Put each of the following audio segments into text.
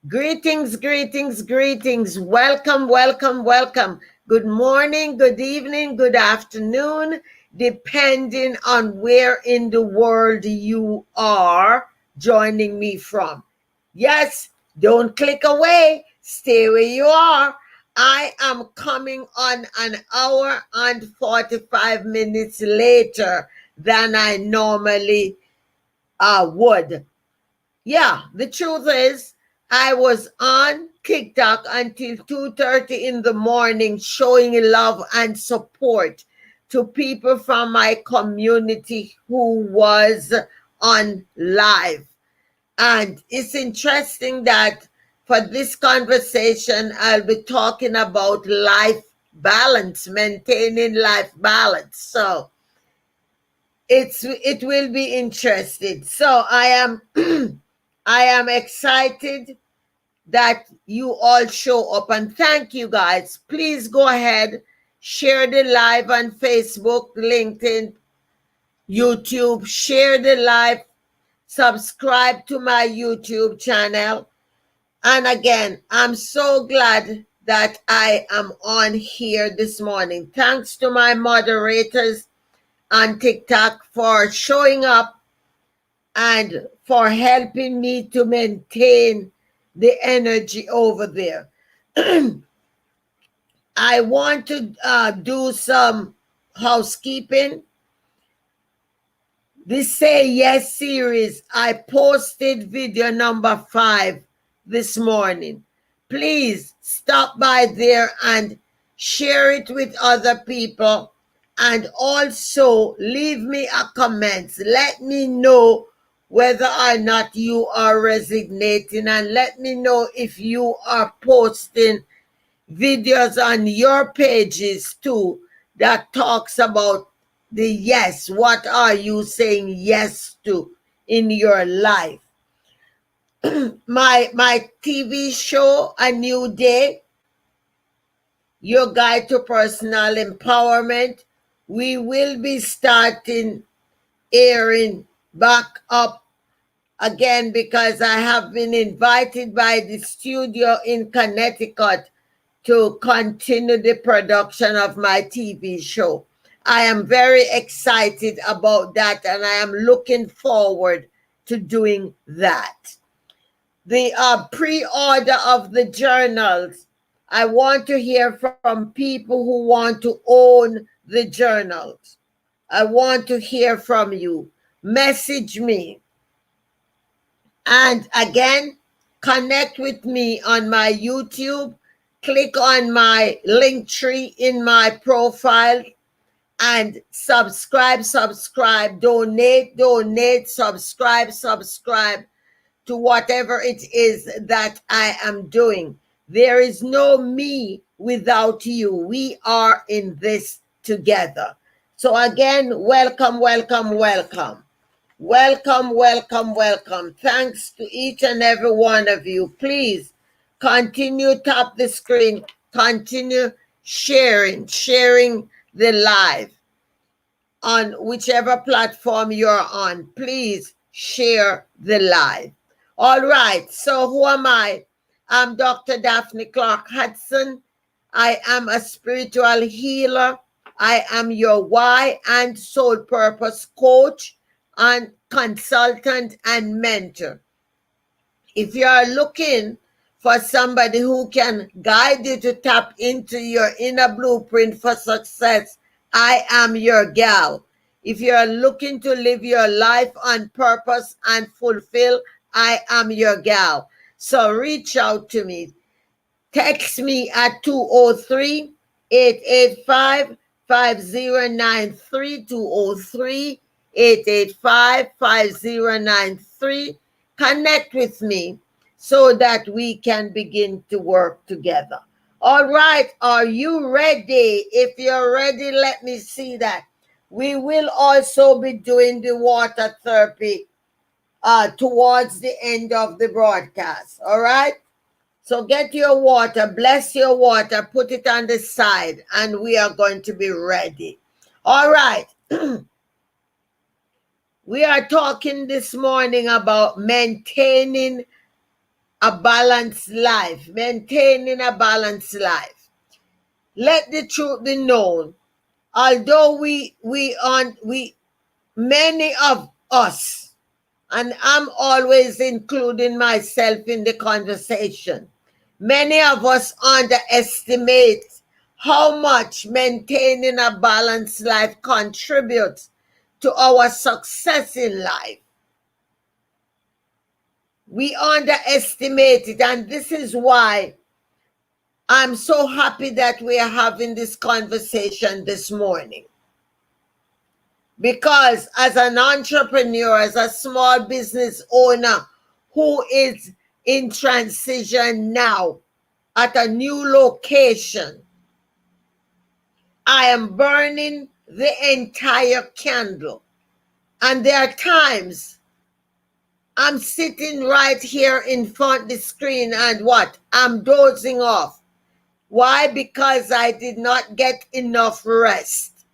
Greetings, greetings, greetings. Welcome, welcome, welcome. Good morning, good evening, good afternoon, depending on where in the world you are joining me from. Yes, don't click away. Stay where you are. I am coming on an hour and 45 minutes later than I normally would. Yeah, the truth is, I was on TikTok until 2:30 in the morning showing love and support to people from my community who was on live. And it's interesting that for this conversation, I'll be talking about life balance, maintaining life balance. So it will be interesting. So I am I am excited that you all show up, and thank you guys. Please go ahead, share the live on Facebook, LinkedIn, YouTube, share the live, subscribe to my YouTube channel. And again, I'm so glad that I am on here this morning. Thanks to my moderators on TikTok for showing up and for helping me to maintain the energy over there. I want to do some housekeeping. This Say Yes series, I posted video number 5 this morning. Please stop by there and share it with other people. And also leave me a comment. Let me know whether or not you are resonating, and let me know if you are posting videos on your pages too that talks about the yes. What are you saying yes to in your life? My TV show, A New Day, your guide to personal empowerment, we will be starting airing back up again because I have been invited by the studio in Connecticut to continue the production of my TV show. I am very excited about that, and I am looking forward to doing that. The pre-order of the journals, I want to hear from people who want to own the journals. I want to hear from you. Message me. And again, connect with me on my YouTube. Click on my link tree in my profile and subscribe, donate, subscribe to whatever it is that I am doing. There is no me without you. We are in this together. So again, welcome, welcome, welcome. Welcome, welcome, welcome. Thanks to each and every one of you. Please continue tap the screen, continue sharing the live on whichever platform you're on. Please share the live. All right, so who am I? I'm Dr. Daphne Clarke-Hudson. I am a spiritual healer. I am your why and soul purpose coach and consultant and mentor. If you are looking for somebody who can guide you to tap into your inner blueprint for success, I am your gal. If you are looking to live your life on purpose and fulfill, I am your gal. So reach out to me. Text me at 203-885-5093, 203-885-5093. Connect with me so that we can begin to work together. All right, are you ready? If you're ready, let me see that. We will also be doing the water therapy towards the end of the broadcast. All right? So get your water, bless your water, put it on the side, and we are going to be ready. All right. We are talking this morning about maintaining a balanced life, maintaining a balanced life. Let the truth be known. Although many of us, and I'm always including myself in the conversation, many of us underestimate how much maintaining a balanced life contributes to our success in life. We underestimate it, and this is why I'm so happy that we are having this conversation this morning. Because as an entrepreneur, as a small business owner who is in transition now at a new location, I am burning the entire candle. And there are times I'm sitting right here in front of the screen and what? I'm dozing off. Why? Because I did not get enough rest.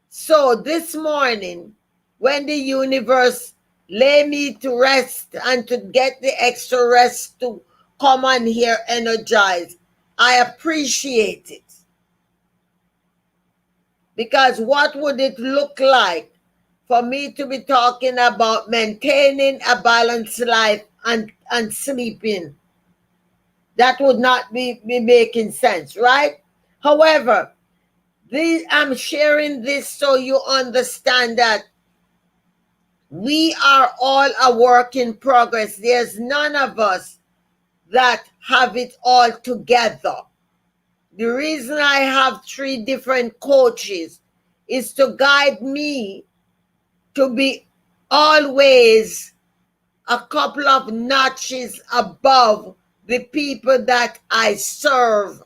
So this morning, when the universe lay me to rest and to get the extra rest to come on here energized, I appreciate it. Because what would it look like for me to be talking about maintaining a balanced life and sleeping? That would not be making sense, right? However, I'm sharing this so you understand that we are all a work in progress. There's none of us that have it all together. The reason I have 3 different coaches is to guide me to be always a couple of notches above the people that I serve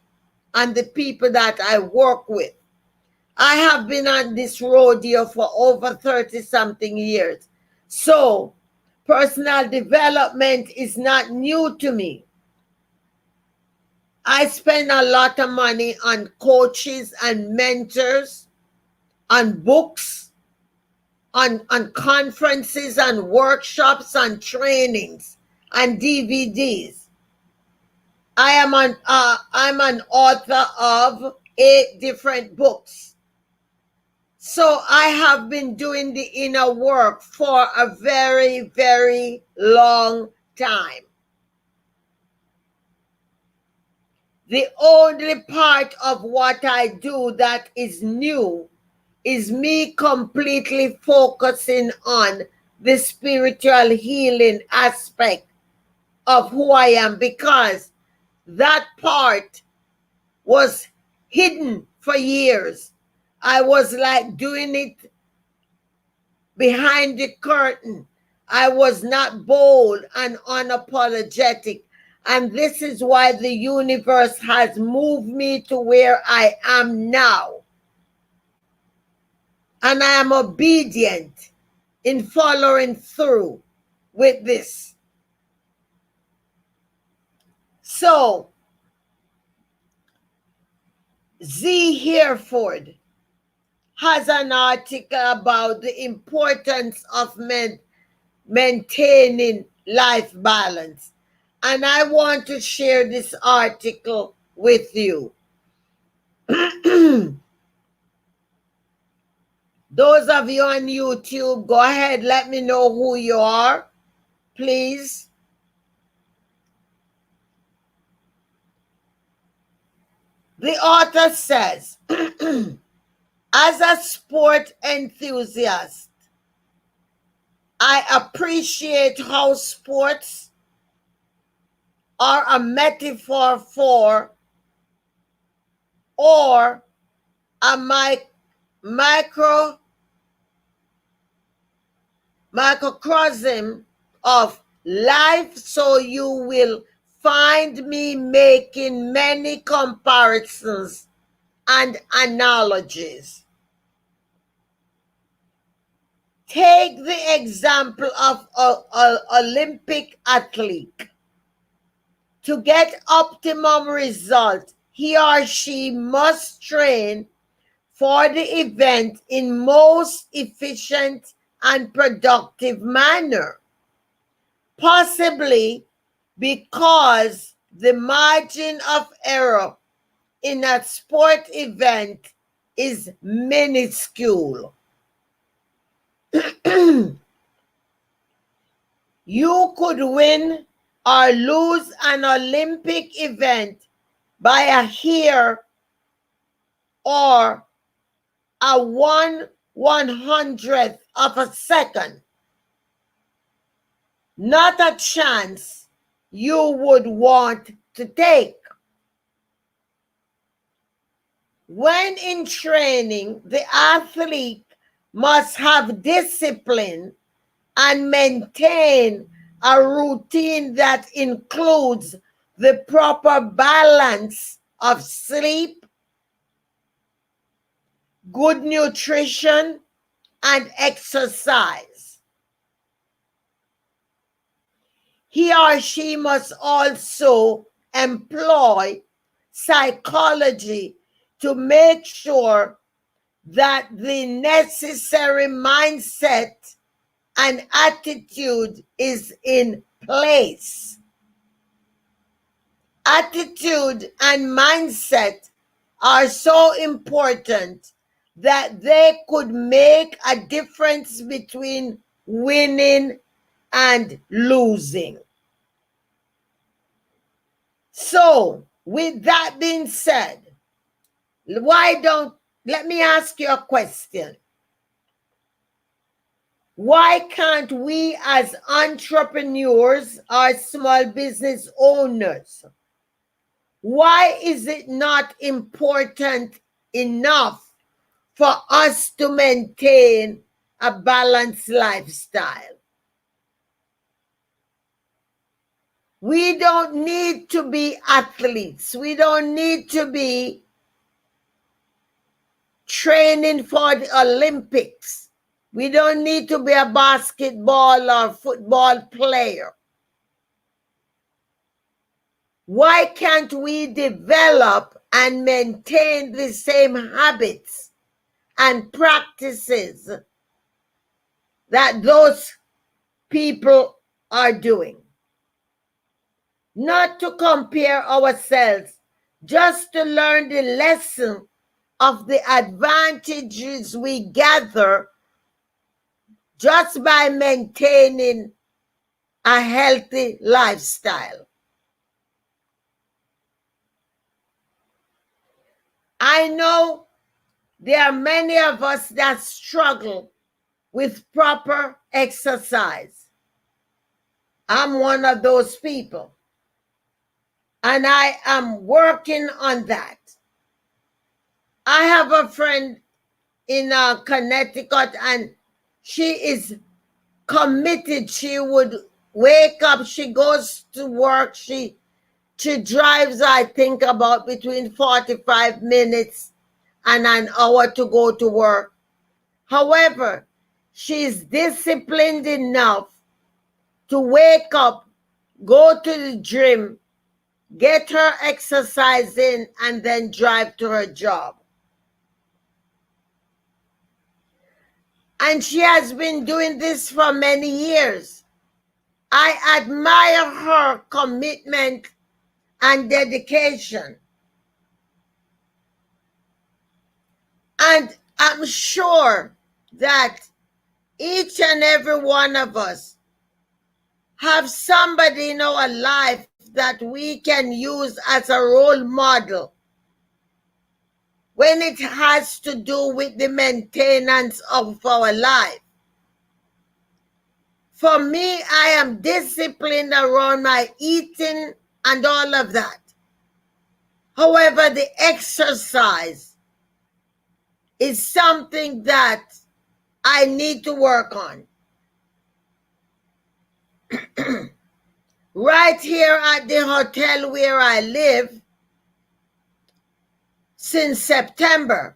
and the people that I work with. I have been on this rodeo for over 30-something years. So, personal development is not new to me. I spend a lot of money on coaches and mentors, on books, on conferences and workshops and trainings and DVDs. I'm an author of 8 different books. So I have been doing the inner work for a very, very long time. The only part of what I do that is new is me completely focusing on the spiritual healing aspect of who I am, because that part was hidden for years. I was like doing it behind the curtain. I was not bold and unapologetic. And this is why the universe has moved me to where I am now. And I am obedient in following through with this. So, Z. Hereford has an article about the importance of maintaining life balance. And I want to share this article with you. Those of you on YouTube, go ahead, let me know who you are, please. The author says, as a sport enthusiast, I appreciate how sports are a metaphor for or a microcosm of life, so you will find me making many comparisons and analogies. Take the example of an Olympic athlete. To get optimum result, he or she must train for the event in most efficient and productive manner. Possibly, because the margin of error in a sport event is minuscule. You could win or lose an Olympic event by a hair or a 1/100th of a second. Not a chance you would want to take. When in training, the athlete must have discipline and maintain a routine that includes the proper balance of sleep, good nutrition, and exercise. He or she must also employ psychology to make sure that the necessary mindset and attitude is in place. Attitude and mindset are so important that they could make a difference between winning and losing. So, with that being said, let me ask you a question. Why can't we as entrepreneurs or small business owners, why is it not important enough for us to maintain a balanced lifestyle? We don't need to be athletes. We don't need to be training for the Olympics. We don't need to be a basketball or football player. Why can't we develop and maintain the same habits and practices that those people are doing? Not to compare ourselves, just to learn the lesson of the advantages we gather just by maintaining a healthy lifestyle. I know there are many of us that struggle with proper exercise. I'm one of those people, and I am working on that. I have a friend in Connecticut, and she is committed. She would wake up, she goes to work, she drives, I think, about between 45 minutes and an hour to go to work. However, she's disciplined enough to wake up, go to the gym, get her exercise in, and then drive to her job. And she has been doing this for many years. I admire her commitment and dedication. And I'm sure that each and every one of us have somebody in our life that we can use as a role model when it has to do with the maintenance of our life. For me, I am disciplined around my eating and all of that. However, the exercise is something that I need to work on. Right here at the hotel where I live, since September,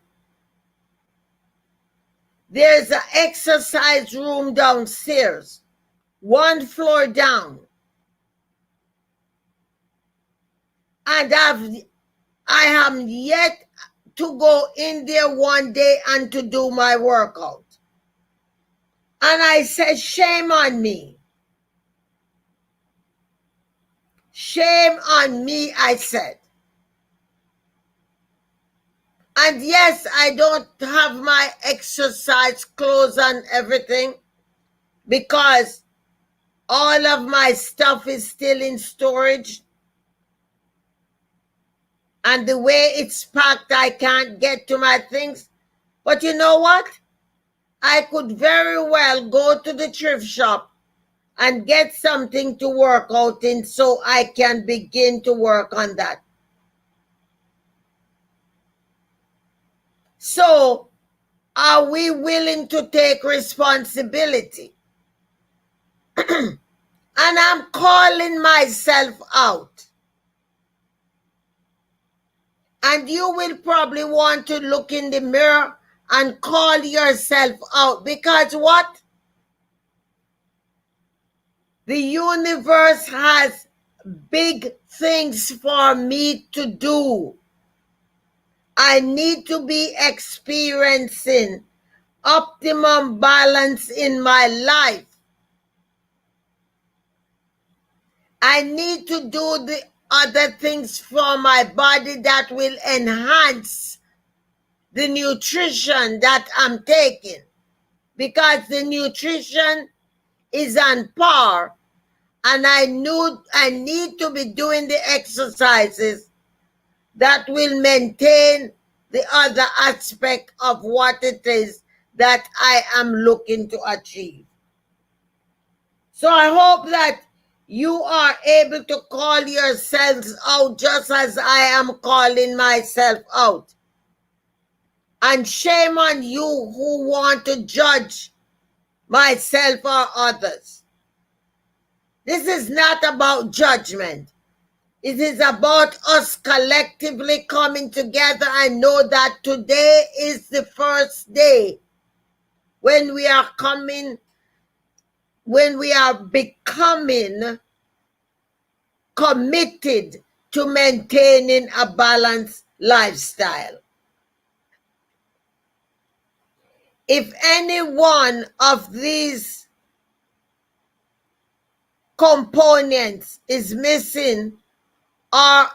there's an exercise room downstairs, one floor down. And I am yet to go in there one day and to do my workout. And I said, shame on me. Shame on me, I said. And yes, I don't have my exercise clothes and everything because all of my stuff is still in storage. And the way it's packed, I can't get to my things. But you know what? I could very well go to the thrift shop and get something to work out in so I can begin to work on that. So, are we willing to take responsibility? And I'm calling myself out. And you will probably want to look in the mirror and call yourself out because what? The universe has big things for me to do. I need to be experiencing optimum balance in my life. I need to do the other things for my body that will enhance the nutrition that I'm taking. Because the nutrition is on par. And I need to be doing the exercises that will maintain the other aspect of what it is that I am looking to achieve. So I hope that you are able to call yourselves out just as I am calling myself out. And shame on you who want to judge myself or others. This is not about judgment. It is about us collectively coming together and know that today is the first day when we are becoming committed to maintaining a balanced lifestyle. If any one of these components is missing or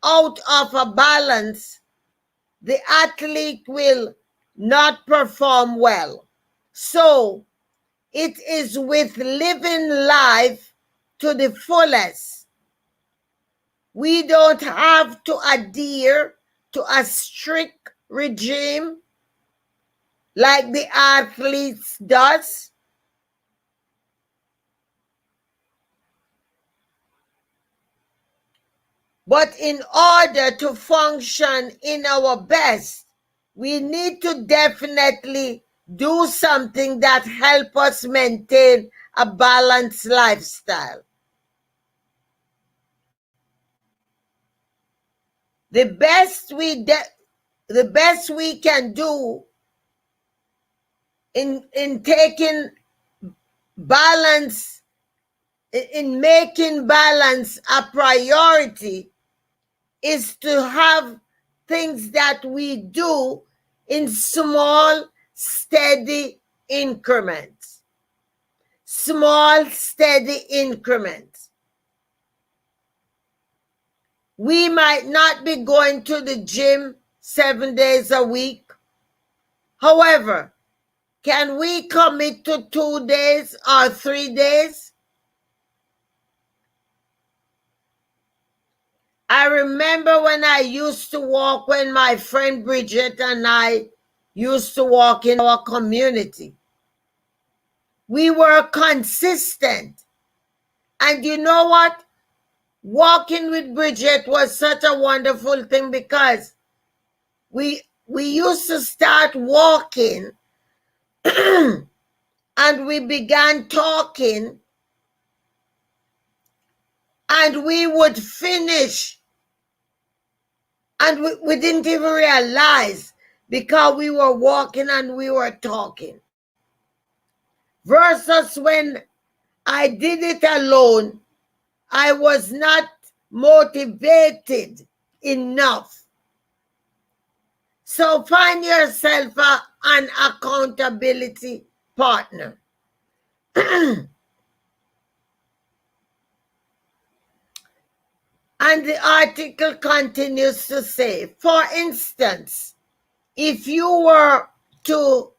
out of a balance, the athlete will not perform well. So, it is with living life to the fullest. We don't have to adhere to a strict regime like the athletes does. But in order to function in our best, we need to definitely do something that helps us maintain a balanced lifestyle. The best we can do in taking balance, in making balance a priority, is to have things that we do in small, steady increments. Small, steady increments. We might not be going to the gym 7 days a week. However, can we commit to 2 days or 3 days? I remember when I used to walk, when my friend Bridget and I used to walk in our community. We were consistent. And you know what? Walking with Bridget was such a wonderful thing because we used to start walking and we began talking and we would finish and we didn't even realize because we were walking and we were talking. Versus when I did it alone, I was not motivated enough. So find yourself an accountability partner. And the article continues to say, for instance, if you were to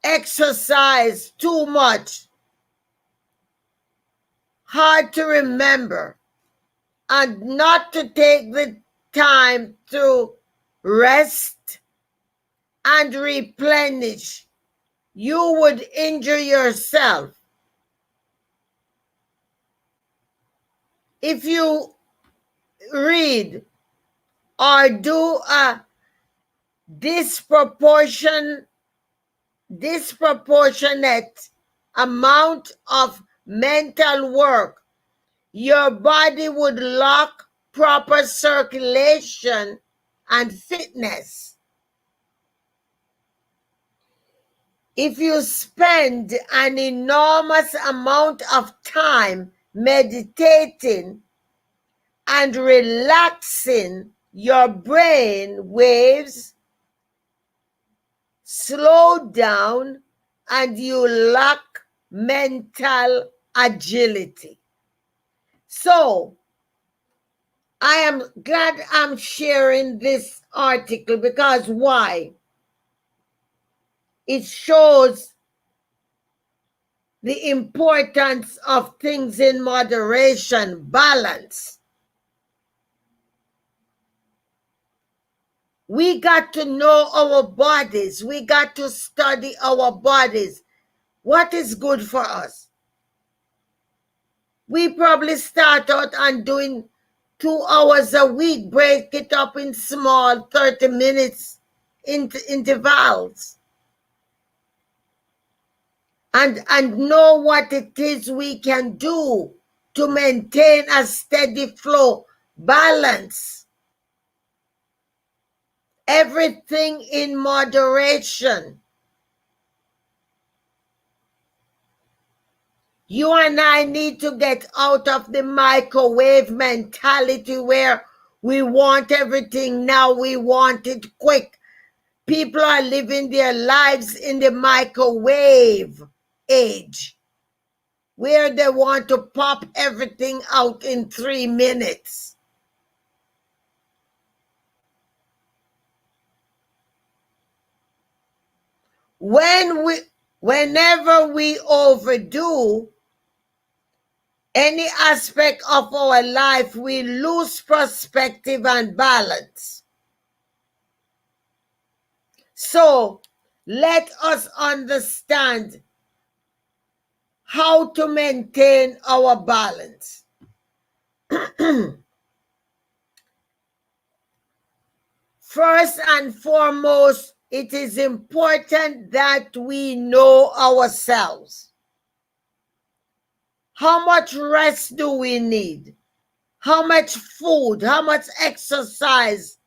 exercise too much, hard to remember, and not to take the time to rest and replenish, you would injure yourself. If you read or do a disproportionate amount of mental work, your body would lack proper circulation and fitness. If you spend an enormous amount of time meditating and relaxing, your brain waves slow down and you lack mental agility. So, I am glad I'm sharing this article because why? It shows the importance of things in moderation, balance. We got to know our bodies. We got to study our bodies. What is good for us? We probably start out on doing 2 hours a week, break it up in small 30 minutes intervals. And know what it is we can do to maintain a steady flow, balance. Everything in moderation. You and I need to get out of the microwave mentality where we want everything now, we want it quick. People are living their lives in the microwave age, where they want to pop everything out in 3 minutes. Whenever we overdo any aspect of our life, we lose perspective and balance. So, let us understand how to maintain our balance. First and foremost, it is important that we know ourselves. How much rest do we need? How much food? How much exercise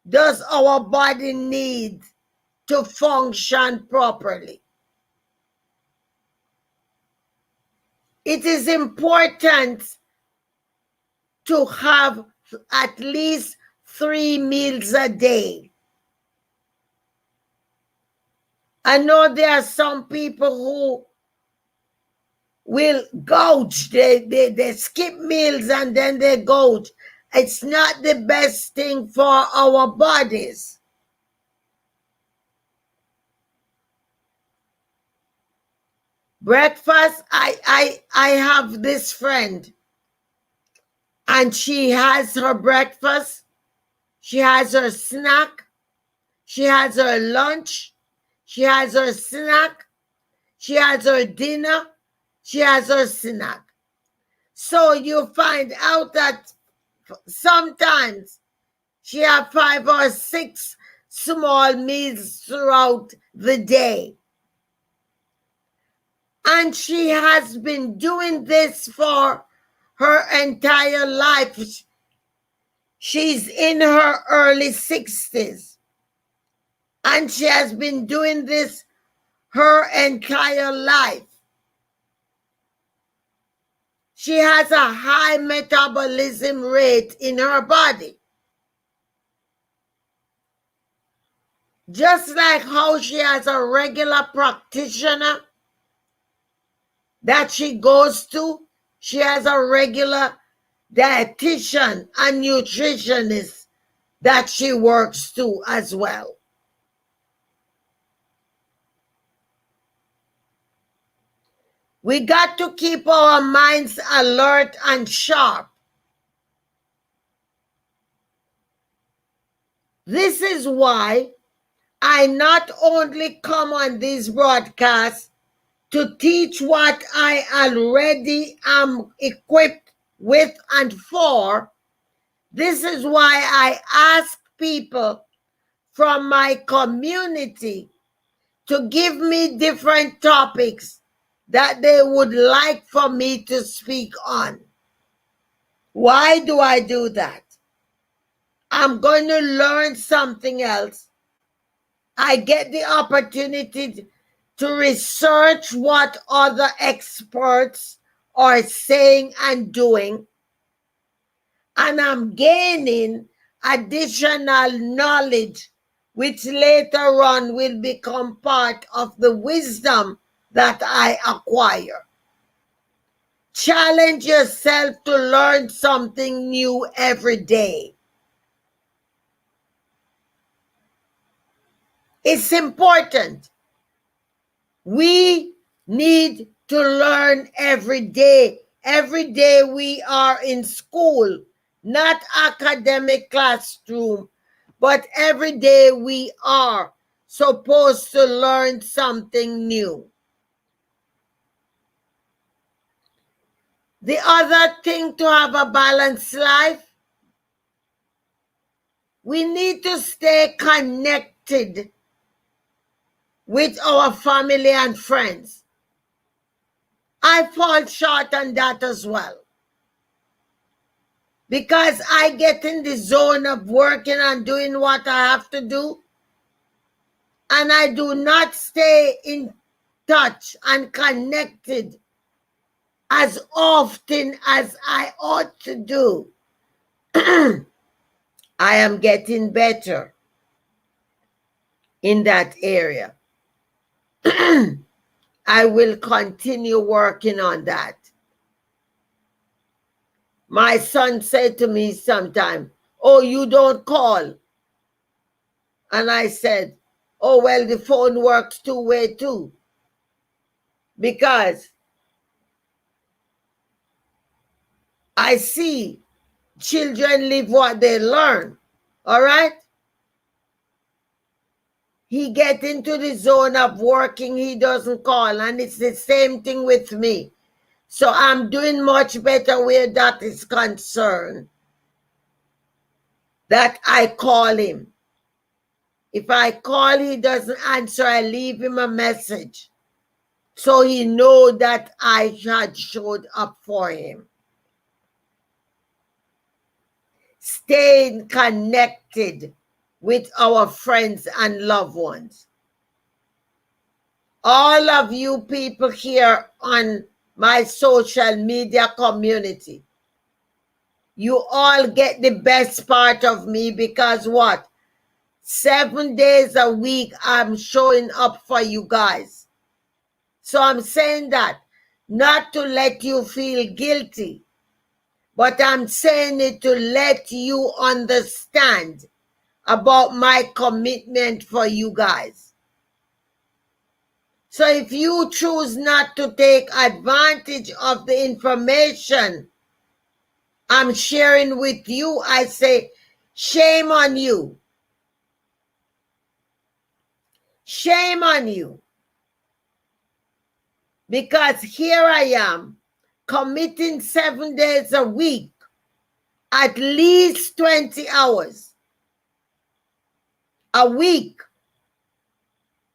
does our body need to function properly? It is important to have at least 3 meals a day. I know there are some people who will gouge. They skip meals and then they gouge. It's not the best thing for our bodies. Breakfast, I have this friend, and she has her breakfast, she has her snack, she has her lunch, she has her snack, she has her dinner, she has her snack. So you find out that sometimes she has 5 or 6 small meals throughout the day. And she has been doing this for her entire life. She's in her early 60s. And she has been doing this her entire life. She has a high metabolism rate in her body. Just like how she has a regular practitioner that she goes to, She has a regular dietitian and nutritionist that she works to as well. We got to keep our minds alert and sharp. This is why I not only come on these broadcasts to teach what I already am equipped with and for. This is why I ask people from my community to give me different topics that they would like for me to speak on. Why do I do that? I'm going to learn something else. I get the opportunity to research what other experts are saying and doing, and I'm gaining additional knowledge, which later on will become part of the wisdom that I acquire. Challenge yourself to learn something new every day. It's important. We need to learn every day. Every day we are in school, not academic classroom, but every day we are supposed to learn something new. The other thing to have a balanced life, we need to stay connected with our family and friends. I fall short on that as well, because I get in the zone of working and doing what I have to do, and I do not stay in touch and connected as often as I ought to do. I am getting better in that area. I will continue working on that. My son said to me sometime, "Oh, you don't call." And I said, "Oh, well, the phone works two-way too. Because I see children live what they learn." All right? He get into the zone of working, he doesn't call. And it's the same thing with me. So I'm doing much better where that is concerned, that I call him. If I call, he doesn't answer, I leave him a message, so he know that I had showed up for him. Staying connected with our friends and loved ones. All of you people here on my social media community, you all get the best part of me, because what? 7 days a week I'm showing up for you guys. So I'm saying that not to let you feel guilty, but I'm saying it to let you understand about my commitment for you guys. So if you choose not to take advantage of the information I'm sharing with you, I say, shame on you. Shame on you. Because here I am, committing 7 days a week, at least 20 hours a week.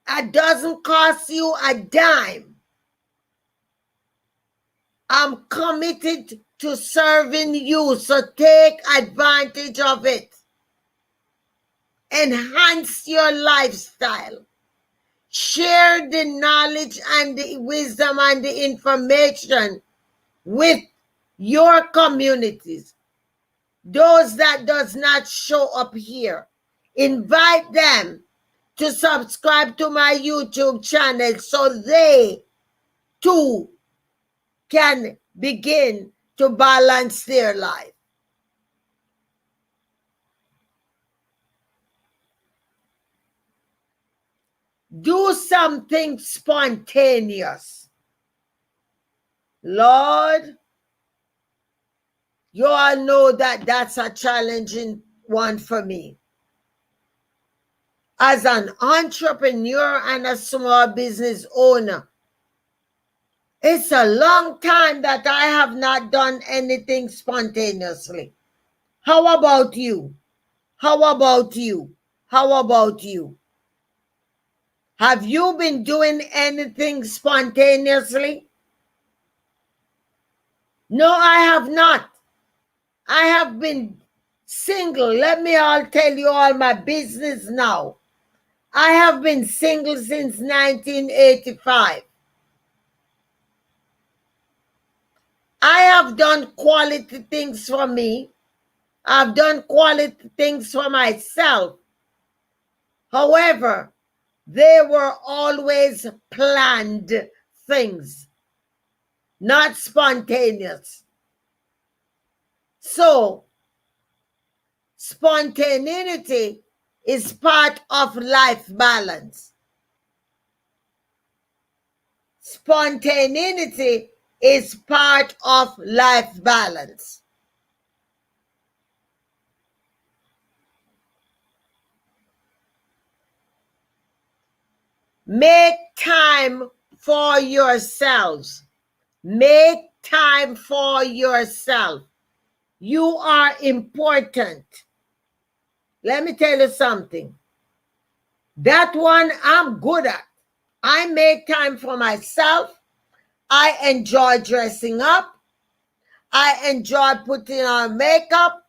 It doesn't cost you a dime. I'm committed to serving you, so take advantage of it. Enhance your lifestyle. Share the knowledge and the wisdom and the information with your communities. Those that does not show up here, invite them to subscribe to my YouTube channel so they too can begin to balance their life. Do something spontaneous. Lord, you all know that that's a challenging one for me. As an entrepreneur and a small business owner, it's a long time that I have not done anything spontaneously. How about you? How about you? How about you? Have you been doing anything spontaneously? No, I have not. I have been single. Let me all tell you all my business now. I have been single since 1985. I have done quality things for me. I've done quality things for myself. However, they were always planned things, not spontaneous. So, spontaneity is part of life balance. Spontaneity is part of life balance. Make time for yourselves. Make time for yourself. You are important. Let me tell you something. That one I'm good at. I make time for myself. I enjoy dressing up. I enjoy putting on makeup.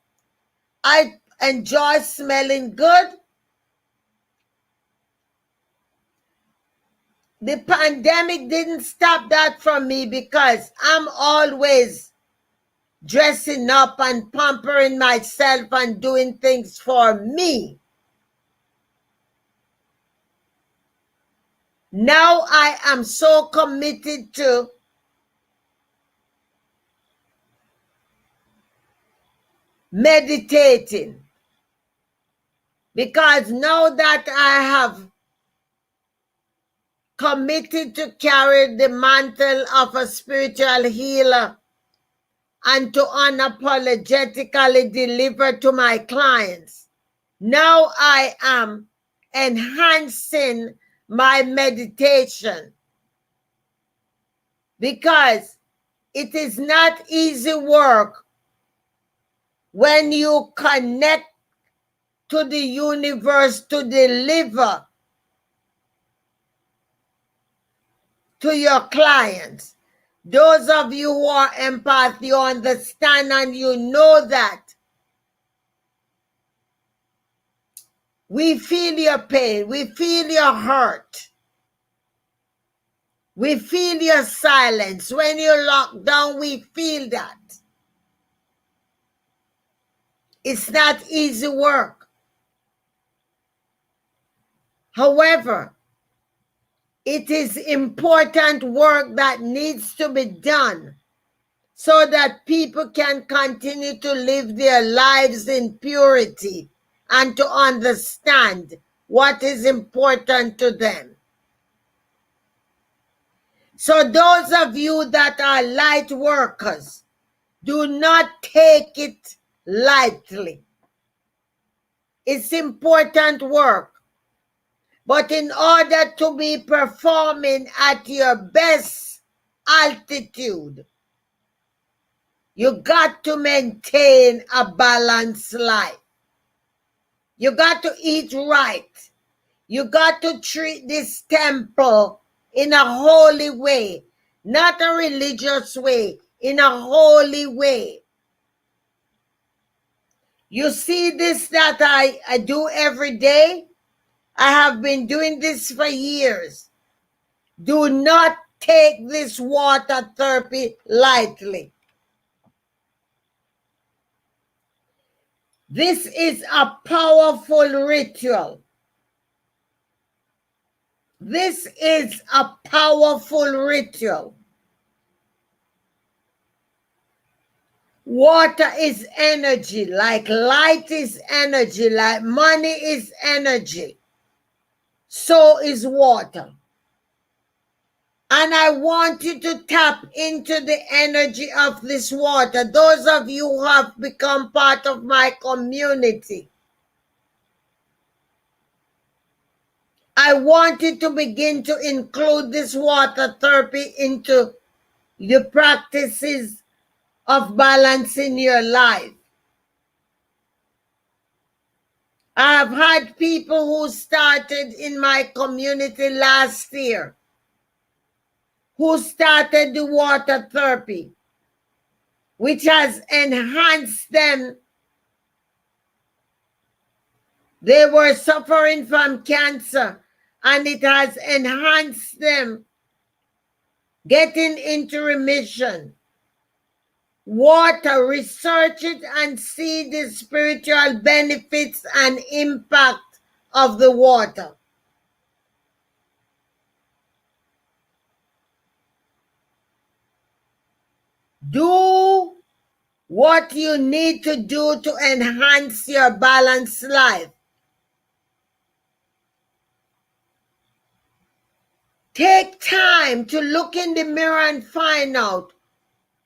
I enjoy smelling good. The pandemic didn't stop that from me because I'm always dressing up and pampering myself and doing things for me. Now I am so committed to meditating because now that I have committed to carry the mantle of a spiritual healer and to unapologetically deliver to my clients, now I am enhancing my meditation because it is not easy work when you connect to the universe to deliver to your clients. Those of you who are empath, you understand and you know that we feel your pain, we feel your hurt, we feel your silence. When you're locked down, we feel that. It's not easy work. However, it is important work that needs to be done so that people can continue to live their lives in purity and to understand what is important to them. So those of you that are light workers, do not take it lightly. It's important work. But in order to be performing at your best altitude, you got to maintain a balanced life. You got to eat right. You got to treat this temple in a holy way, not a religious way, in a holy way. You see this that I do every day? I have been doing this for years. Do not take this water therapy lightly. This is a powerful ritual. This is a powerful ritual. Water is energy, like light is energy, like money is energy. So is water. And I want you to tap into the energy of this water. Those of you who have become part of my community, I want you to begin to include this water therapy into the practices of balance in your life. I have had people who started in my community last year who started the water therapy, which has enhanced them. They were suffering from cancer, and it has enhanced them getting into remission. Water, research it and see the spiritual benefits and impact of the water. Do what you need to do to enhance your balanced life. Take time to look in the mirror and find out,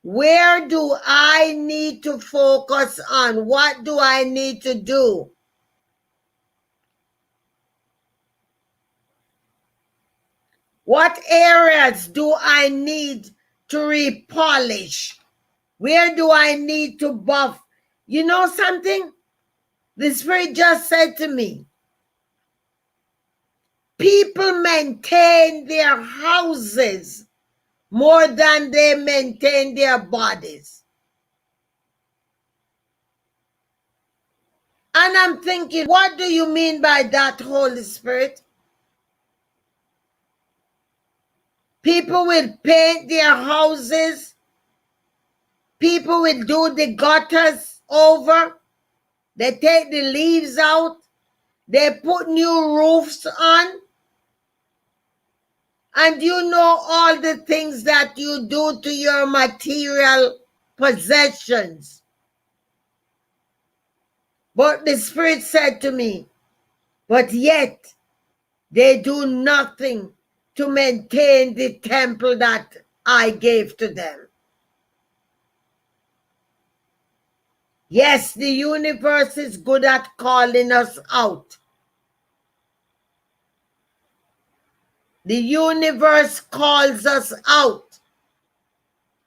where do I need to focus on? What do I need to do? What areas do I need to repolish? Where do I need to buff? You know something? The Spirit just said to me, people maintain their houses more than they maintain their bodies. And I'm thinking, what do you mean by that, Holy Spirit? People will paint their houses. People will do the gutters over. They take the leaves out. They put new roofs on. And you know all the things that you do to your material possessions. But the Spirit said to me, but yet they do nothing to maintain the temple that I gave to them. Yes, the universe is good at calling us out. The universe calls us out.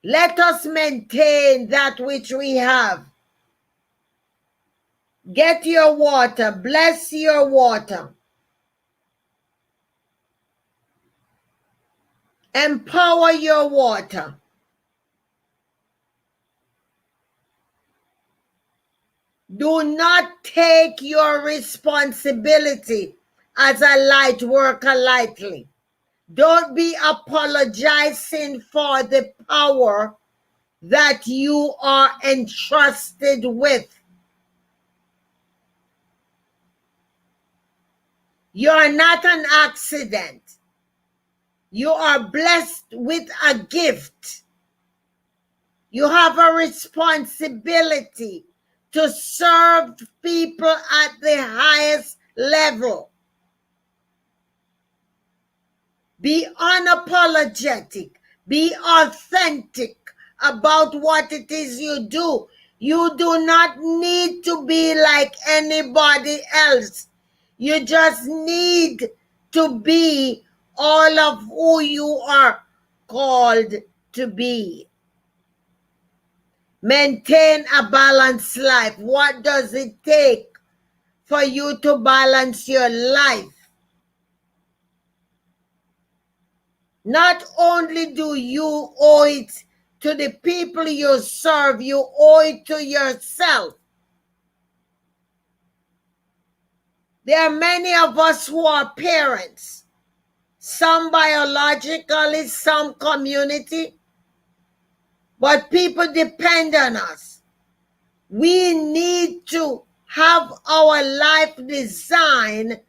Let us maintain that which we have. Get your water. Bless your water. Empower your water. Do not take your responsibility as a light worker lightly. Don't be apologizing for the power that you are entrusted with. You are not an accident. You are blessed with a gift. You have a responsibility to serve people at the highest level. Be unapologetic. Be authentic about what it is you do. You do not need to be like anybody else. You just need to be all of who you are called to be. Maintain a balanced life. What does it take for you to balance your life? Not only do you owe it to the people you serve, you owe it to yourself. There are many of us who are parents, some biologically, some community, but people depend on us. We need to have our life designed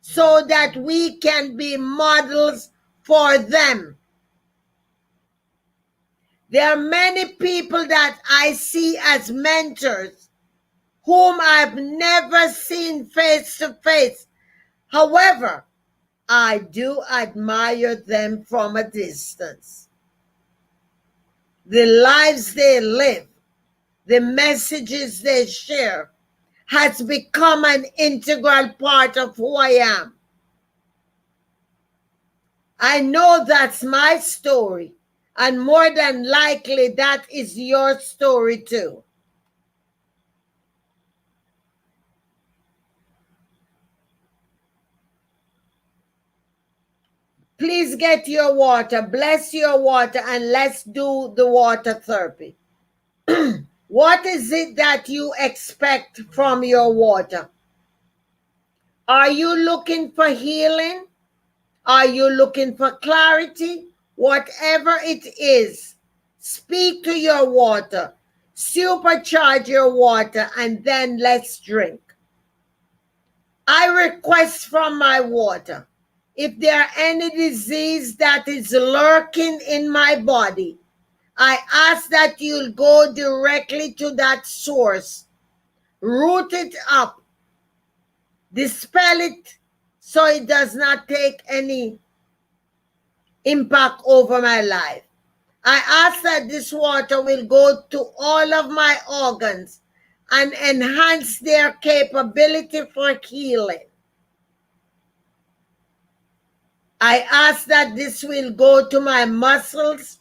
so that we can be models for them. There are many people that I see as mentors whom I've never seen face to face. However, I do admire them from a distance. The lives they live, the messages they share, has become an integral part of who I am. I know that's my story, and more than likely that is your story too. Please get your water, bless your water, and let's do the water therapy. What is it that you expect from your water? Are you looking for healing? Are you looking for clarity? Whatever it is, speak to your water, supercharge your water, and then let's drink. I request from my water, if there are any disease that is lurking in my body, I ask that you'll go directly to that source, root it up, dispel it so it does not take any impact over my life. I ask that this water will go to all of my organs and enhance their capability for healing. I ask that this will go to my muscles,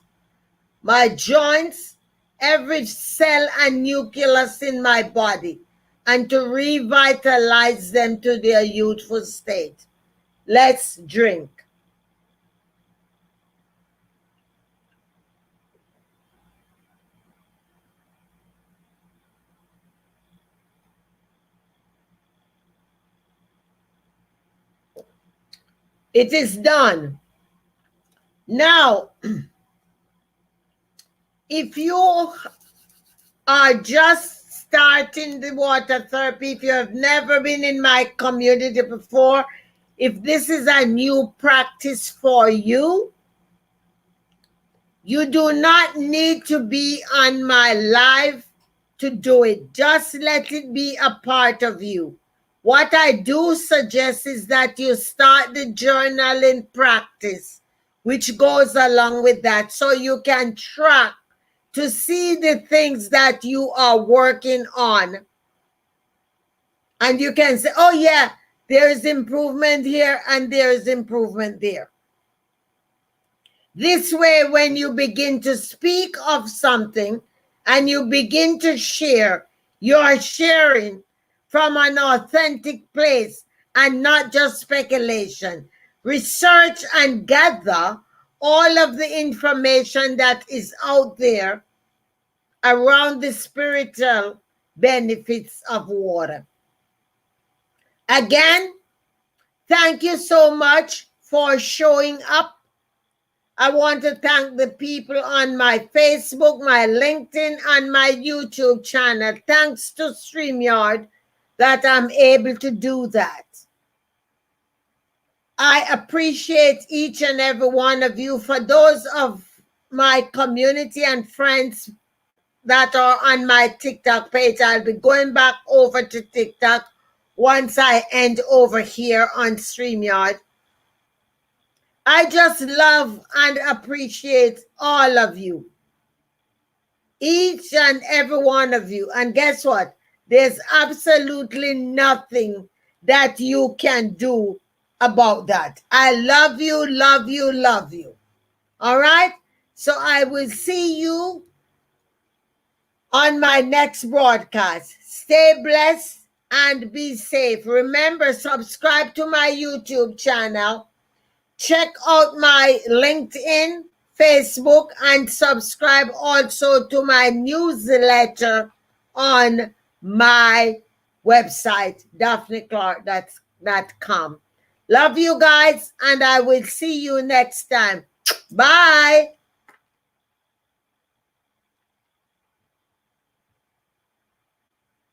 my joints, every cell and nucleus in my body, and to revitalize them to their youthful state. Let's drink. It is done. Now, if you are just starting the water therapy, if you have never been in my community before, if this is a new practice for you, you do not need to be on my live to do it. Just let it be a part of you. What I do suggest is that you start the journaling practice, which goes along with that, so you can track to see the things that you are working on. And you can say, oh yeah, there is improvement here and there is improvement there. This way, when you begin to speak of something and you begin to share, you are sharing from an authentic place and not just speculation. Research and gather all of the information that is out there around the spiritual benefits of water. Again, thank you so much for showing up. I want to thank the people on my Facebook, my LinkedIn, and my YouTube channel. Thanks to StreamYard that I'm able to do that. I appreciate each and every one of you. For those of my community and friends that are on my TikTok page, I'll be going back over to TikTok once I end over here on StreamYard. I just love and appreciate all of you, each and every one of you. And guess what? There's absolutely nothing that you can do about that. I love you, love you, love you. All right? So I will see you on my next broadcast. Stay blessed and be safe. Remember, subscribe to my YouTube channel. Check out my LinkedIn, Facebook, and subscribe also to my newsletter on my website, daphneclarke.com. Love you guys, and I will see you next time. Bye.